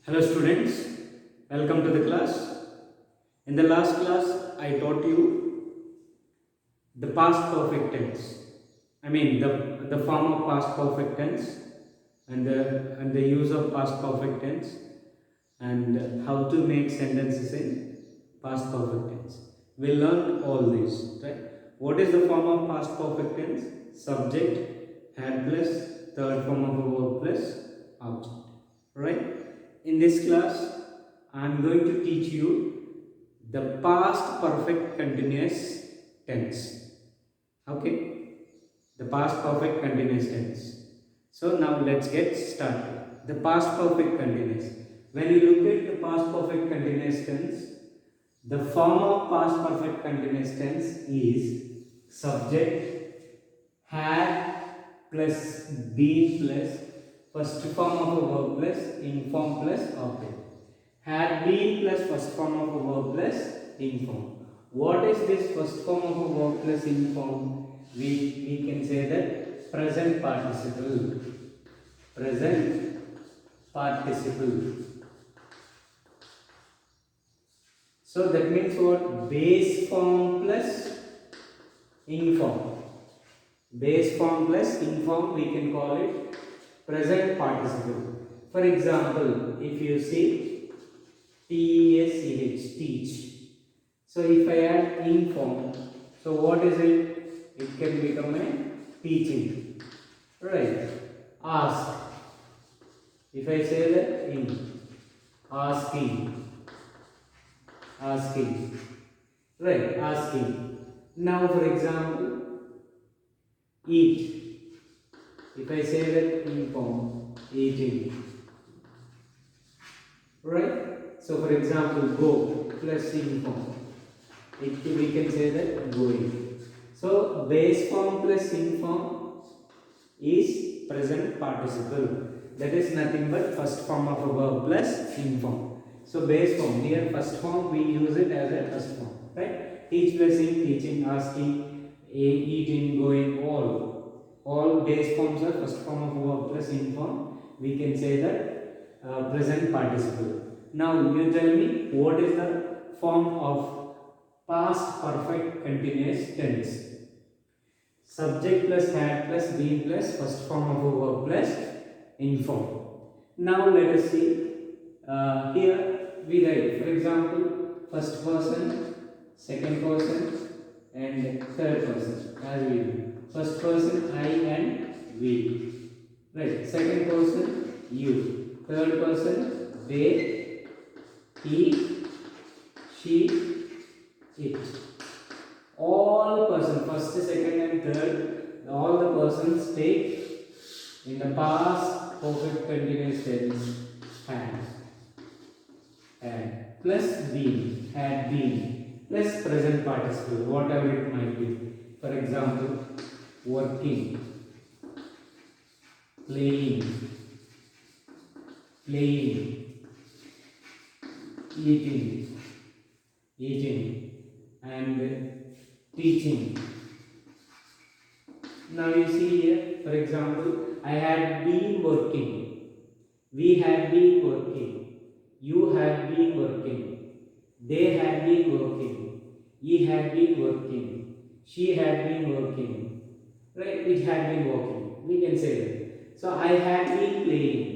Hello students, welcome to the class. In the last class, I taught you the past perfect tense. I mean the form of past perfect tense and the use of past perfect tense and how to make sentences in past perfect tense. We learned all this, right? What is the form of past perfect tense? Subject, had plus, third form of a verb plus object, right? In this class, I am going to teach you the past perfect continuous tense. Okay, the past perfect continuous tense. So now let's get started. The past perfect continuous. When you look at the past perfect continuous tense, the form of past perfect continuous tense is subject had plus been plus first form of a verb plus inform plus object. Had been plus first form of a verb plus inform. What is this first form of a verb plus inform? We can say that present participle. Present participle. So that means what? Base form plus inform. Base form plus inform, we can call it present participle. For example, if you see TESCH, teach. So if I add inform, so what is it? It can become a teaching. Right. Ask. If I say that in asking. Asking. Right, asking. Now for example, eat. If I say that in form, eating. Right? So for example, go plus in form. We can say that going. So base form plus in form is present participle. That is nothing but first form of a verb plus in form. So base form, here first form we use it as a first form. Right? Teach plus in, teaching, asking, eating, going, all base forms are first form of a verb plus in form. We can say that present participle. Now you tell me what is the form of past perfect continuous tense. Subject plus had plus been plus first form of a verb plus inform. Now let us see. Here we write, for example, first person, second person, and third person as we do. First person I and we. Right. Second person you. Third person they, he, she, it. All persons, first, second, and third, all the persons take in the past perfect continuous tense had plus been, had been plus present participle, whatever it might be. For example, working, playing, playing, eating, and teaching. Now you see here, for example, I had been working, we had been working, you had been working, they had been working, ye had been working, she had been working, right? It had been working. We can say that. So I had been playing,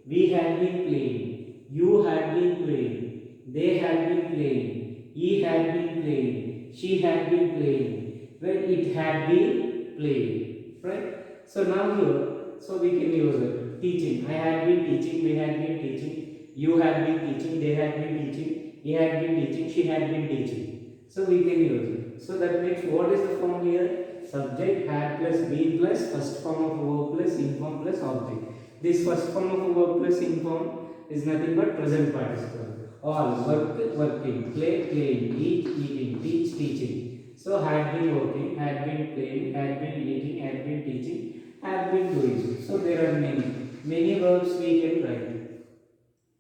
we had been playing, you had been playing, they had been playing, ye had been playing, she had been playing, right? It had been playing, right? So now here, so we can use it. Teaching. I had been teaching, we had been teaching, you had been teaching, they had been teaching, he had been teaching, she had been teaching. So we can use it. So that means what is the form here? Subject had plus been plus first form of a verb plus inform plus object. This first form of a verb plus inform is nothing but present participle. All work, working, play, playing, eat, eating, teach, teaching. So had been working, had been playing, had been eating, had been teaching, had been doing. So there are many verbs we can write.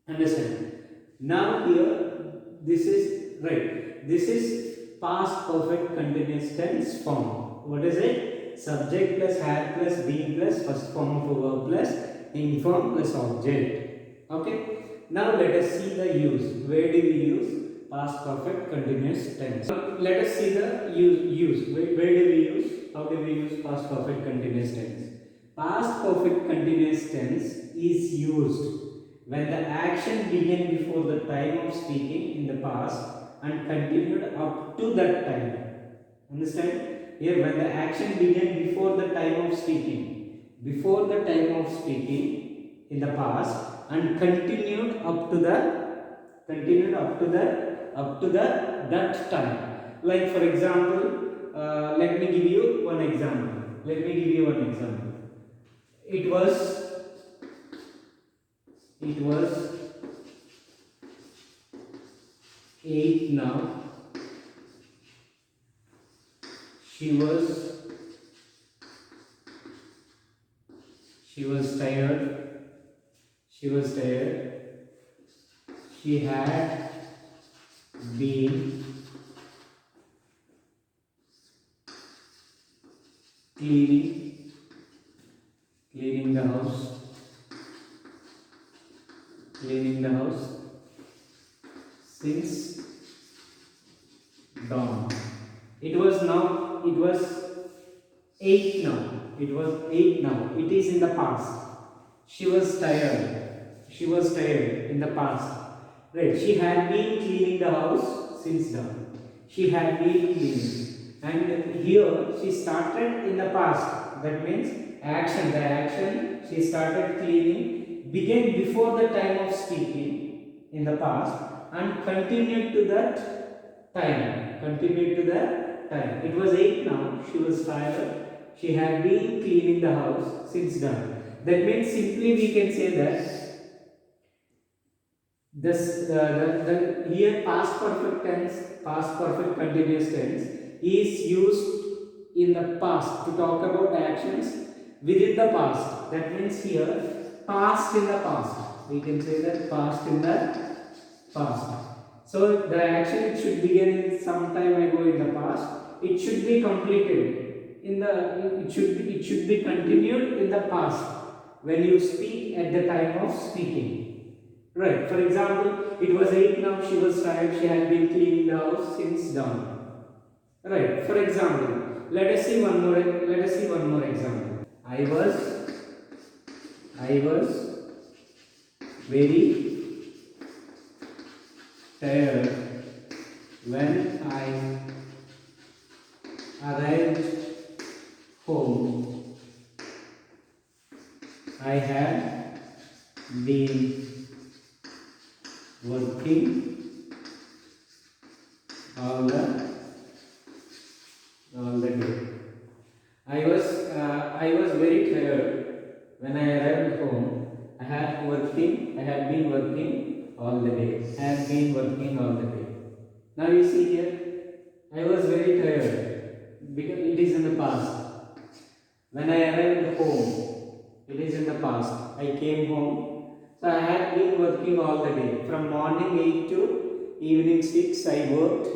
Understand? Now here this is right. This is past perfect continuous tense form. What is it? Subject plus had plus been plus first form of a verb plus inform plus object. Okay. Now let us see the use. Where do we use past perfect continuous tense? Let us see the use. Where do we use? How do we use past perfect continuous tense? Past perfect continuous tense is used when the action began before the time of speaking in the past and continued up to that time. Understand? Here, when the action began before the time of speaking, in the past and continued up to the that time. Like for example, let me give you one example. It was 8 now. She was tired. She had been cleaning the house since dawn. It was 8 now. It is in the past. She was tired in the past. Right. She had been cleaning the house since dawn. She had been cleaning. And here she started in the past. That means the action she started cleaning began before the time of speaking in the past and continued to that time. It was 8 now. She was tired. She had been cleaning the house since dawn. That means simply we can say that this here past perfect continuous tense is used in the past to talk about actions within the past. That means here past in the past. We can say that past in the past. So the action should begin some time ago in the past. It should be completed it should be continued in the past when you speak at the time of speaking. Right. For example, it was 8 now. She was tired. She had been cleaning the house since dawn. Right. For example, let us see one more example. I was very tired when I arrived home. I had been working all the day. I was very tired when I arrived home. I had been working all the day. Now you see here, I was very tired because it is in the past. When I arrived home, it is in the past. I came home. So I had been working all the day. From morning 8 to evening 6 I worked.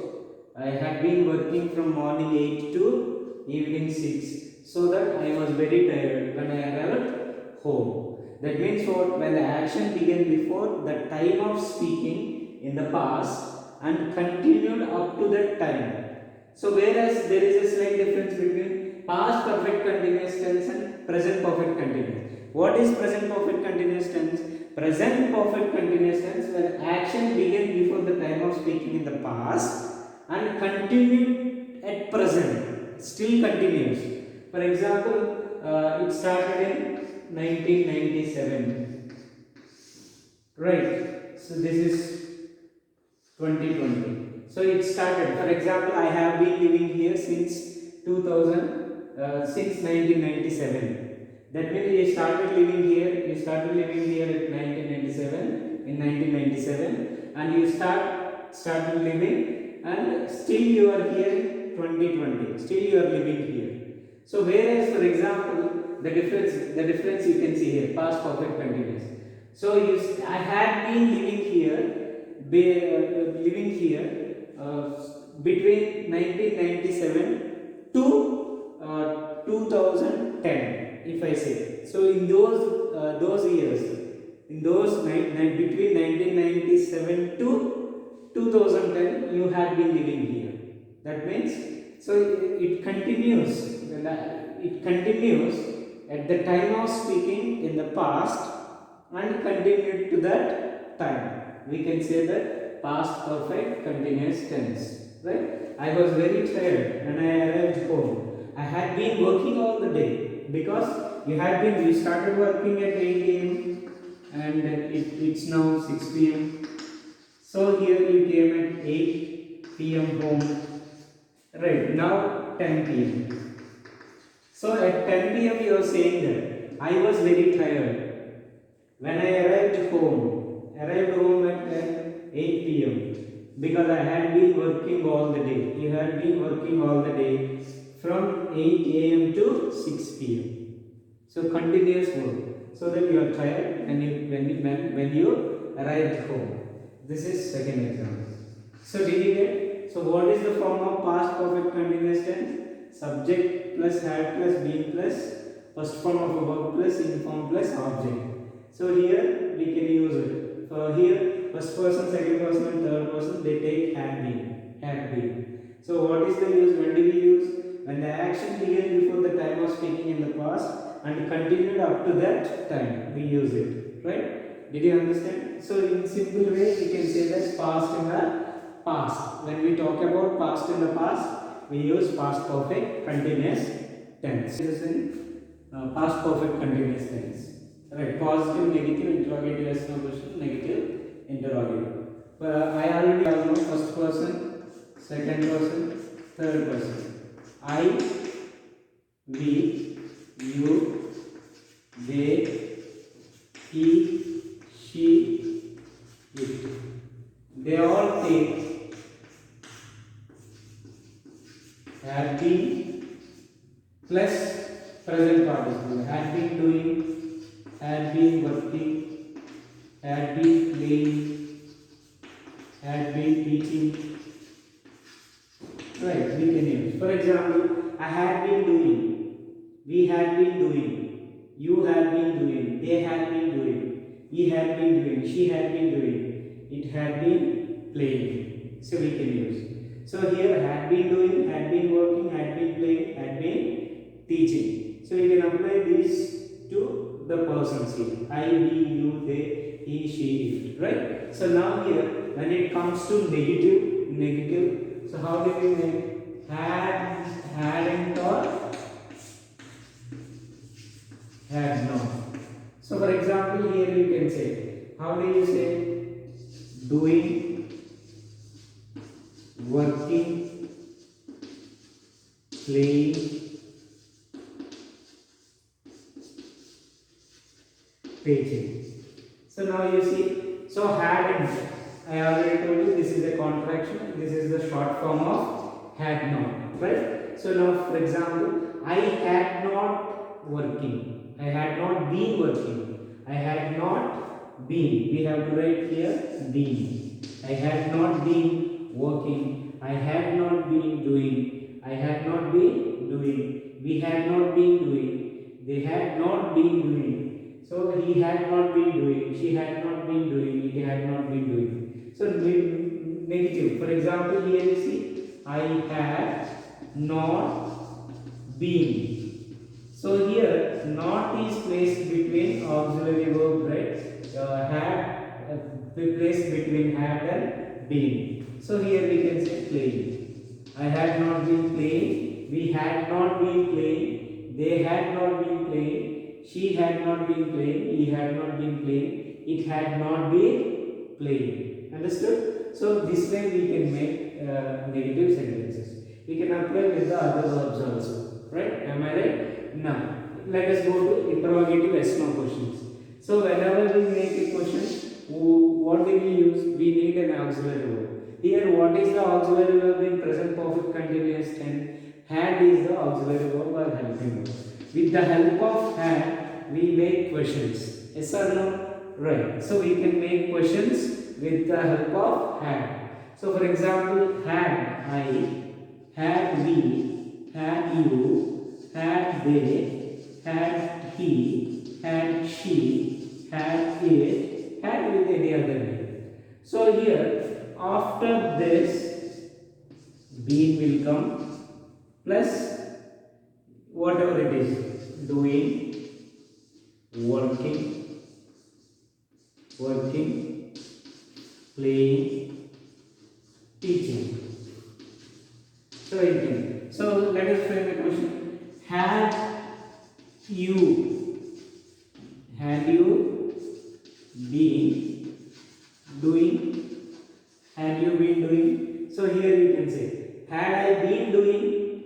I had been working from morning 8 to evening 6. So that I was very tired when I arrived home. That means what? When the action began before the time of speaking in the past and continued up to that time. So whereas there is a slight difference between past perfect continuous tense and present perfect continuous. What is present perfect continuous tense? Present perfect continuous tense when action began before the time of speaking in the past and continued at present. Still continues. For example, it started in 1997. Right. So this is 2020. So it started. For example, I have been living here since 1997. That means you started living here at 1997, and you started living, and still you are here 2020. Still you are living here. So whereas, for example, the difference you can see here, past perfect continuous. So I had been living here between 1997 to 2010, if I say. So in those years, in those between 1997 to 2010 you have been living here. That means, so it continues, at the time of speaking in the past and continued to that time. We can say that past perfect continuous tense, right? I was very tired when I arrived home. I had been working all the day because you started working at 8 a.m. and it's now 6 p.m. So here you came at 8 p.m. home. Right, now 10 p.m. So at 10 p.m. you are saying that I was very tired when I arrived home at 8 p.m. because I had been working all the day. You had been working all the day from 8 a.m. to 6 p.m. So continuous work, so that you are tired and when you arrived home. This is second example. So did you get? So what is the form of past perfect continuous tense? Subject plus had plus been plus first form of a verb plus inform plus object. So here we can use it. Here first person, second person and third person they take had been. So what is the use? When do we use? When the action began before the time of speaking in the past and continued up to that time, we use it, right? Did you understand? So in simple way we can say that past in the past. When we talk about past in the past, we use past perfect continuous tense. This is in past perfect continuous tense. Right? Positive, negative, interrogative, yes, no question, negative, interrogative. I already know first person, second person, third person. I, we, you, they, he, she, it. They all take have been plus present participle. Had been doing, had been working, had been playing, had been teaching. Right, we can use. For example, I had been doing, we had been doing, you had been doing, they had been doing, he had been doing, she had been doing, it had been playing. So we can use. So here had been doing, had been working, had been playing, had been teaching. So you can apply these to the persons here. I, we, you, they, he, she, it. Right? So now here, when it comes to negative. So how do we make had, hadn't, or had not? So for example, here you can say, how do you say doing, working, playing, teaching. So now you see, so hadn't. I already told you this is a contraction, this is the short form of had not, right? So now for example, I had not working, I had not been working, I had not been, we have to write here been. I had not been working, I had not been doing, I had not been doing, we had not been doing, they had not been doing. So he had not been doing, she had not been doing, it had not been doing. So negative. For example, here you see, I had not been. So here, not is placed between auxiliary verb, right? Had placed between had and been. So here we can say playing. I had not been playing. We had not been playing. They had not been playing. She had not been playing. He had not been playing. It had not been playing. Understood? So this way we can make negative sentences. We can apply with the other verbs also. Right? Am I right? Now, let us go to interrogative yes no questions. So whenever we make a question, what do we use? We need an auxiliary verb. Here, what is the auxiliary verb in present perfect continuous tense? Had is the auxiliary verb or helping verb. With the help of had, we make questions. Yes or no? Right. So we can make questions with the help of had. So for example, had I, had we, had you, had they, had he, had she, had it, had with any other name. So here, after this, been will come plus whatever it is, doing, working, playing, teaching. So let us frame a question. Had you been doing? Had you been doing? So here you can say, had I been doing?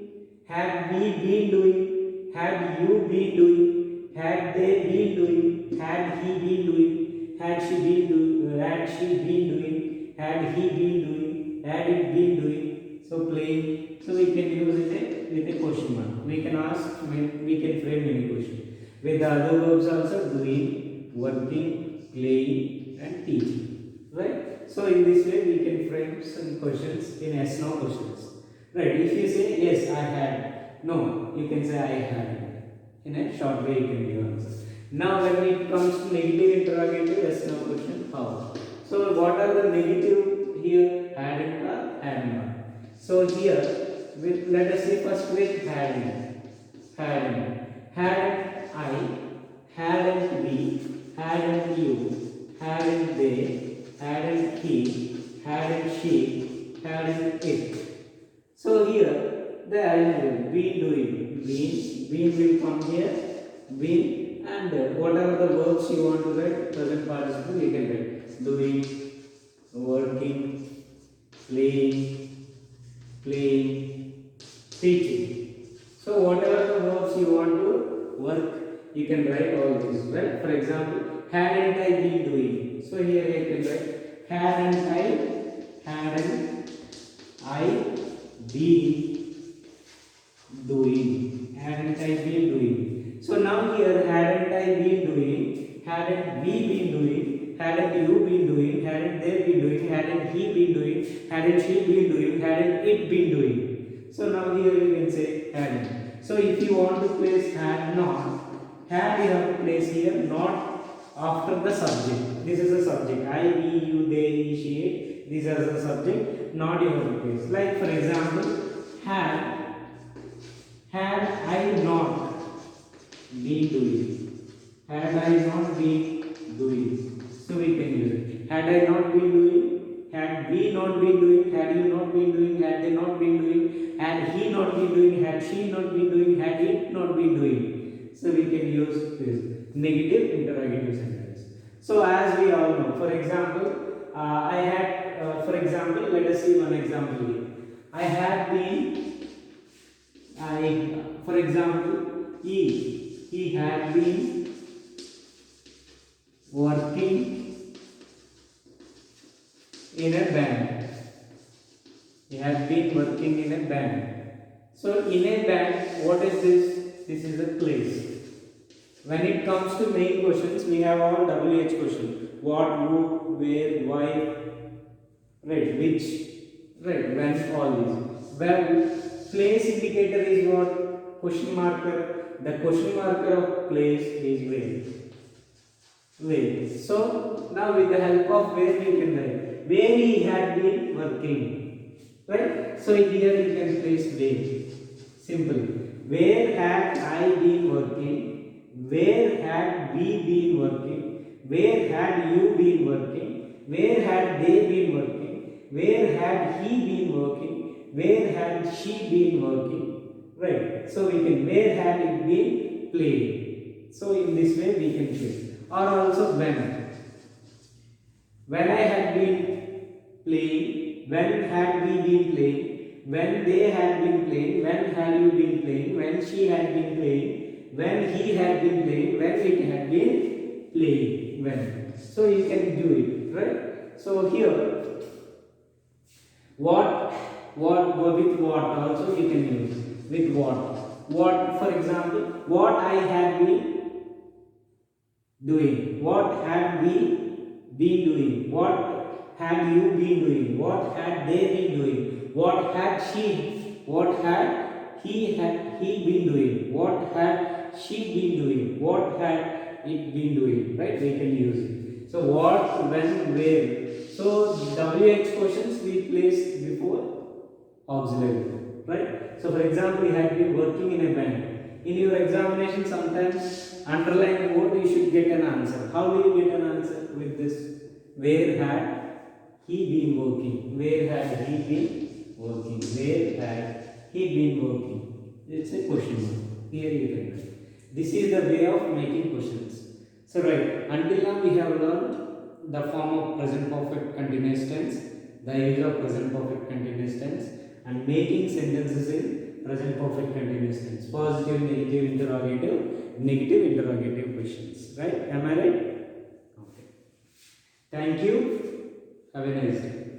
Had we been doing? Had you been doing? Had they been doing? Had he been doing? Had she been doing? Had she been doing? Had he been doing? Had it been doing? So playing. So we can use it with a question mark. We can ask, we can frame any question. With the other verbs also, doing, working, playing and teaching. Right? So in this way we can frame some questions in yes no questions. Right? If you say yes I had, no, you can say I had. In a short way you can give answer. Now when it comes to negative interrogative yes no question, how? So what are the negative here? Hadn't or had not? So here let us see first with hadn't. Hadn't I, hadn't we, hadn't you, hadn't they, hadn't he, hadn't she, hadn't it. So here the adjective been doing, been will come here, been, and whatever the verbs you want to write, present participle you can write. Doing, working, playing, teaching. So whatever the verbs you want to work, you can write all these, right? For example, hadn't I been doing? So here you can write, hadn't I been doing? Hadn't I been doing? So now here, hadn't I been doing? Hadn't we been doing? Hadn't you been doing? Hadn't they been doing? Hadn't he been doing? Hadn't she been doing? Hadn't it been doing? So now here you can say hadn't. So if you want to place had not, had you have to place here not after the subject. This is the subject. I, we, you, they, he, she, it. These are the subject. Not you have to place. Like for example, had I not been doing? Had I not been doing? So we can use it. Had I not been doing? Had we not been doing? Had you not been doing? Had they not been doing? Had he not been doing? Had she not been doing? Had it not been doing? So we can use this negative interrogative sentence. So as we all know, for example, I had, for example, let us see one example here. I had been, for example, he had been working in a band. He had been working in a band. So in a band, what is this? This is a place. When it comes to main questions, we have all WH questions. What, who, where, why, right, which, right, when, all these. Well, place indicator is what? Question marker. The question marker of place is where. Where. So now with the help of where we can write. Where he had been working. Right? So here you can place where. Simple. Where had I been working? Where had we been working? Where had you been working? Where had they been working? Where had he been working? Where had she been working? Right. So we can, where had it been playing? So in this way we can choose. Or also when. When I had been playing, when had we been playing, when they had been playing, when had you been playing, when she had been playing, when he had been playing, when it had been playing, when. So you can do it, right? So here, what with what also you can use. With what, for example, what I had been doing, what had we been doing, what had you been doing, what had they been doing, what had he been doing, what had she been doing, what had it been doing, right? We can use it. So what, when, where. So WH questions we place before auxiliary verb, right? So for example, you have been working in a bank. In your examination, sometimes underline word you should get an answer. How will you get an answer with this? Where had he been working? Where had he been working? Where had he been working? It's a question mark. Here you can write. This is the way of making questions. So right, until now we have learned the form of present perfect continuous tense, the use of present perfect continuous tense, and making sentences in present perfect continuous tense. Positive, negative interrogative questions. Right? Am I right? Okay. Thank you. Have a nice day.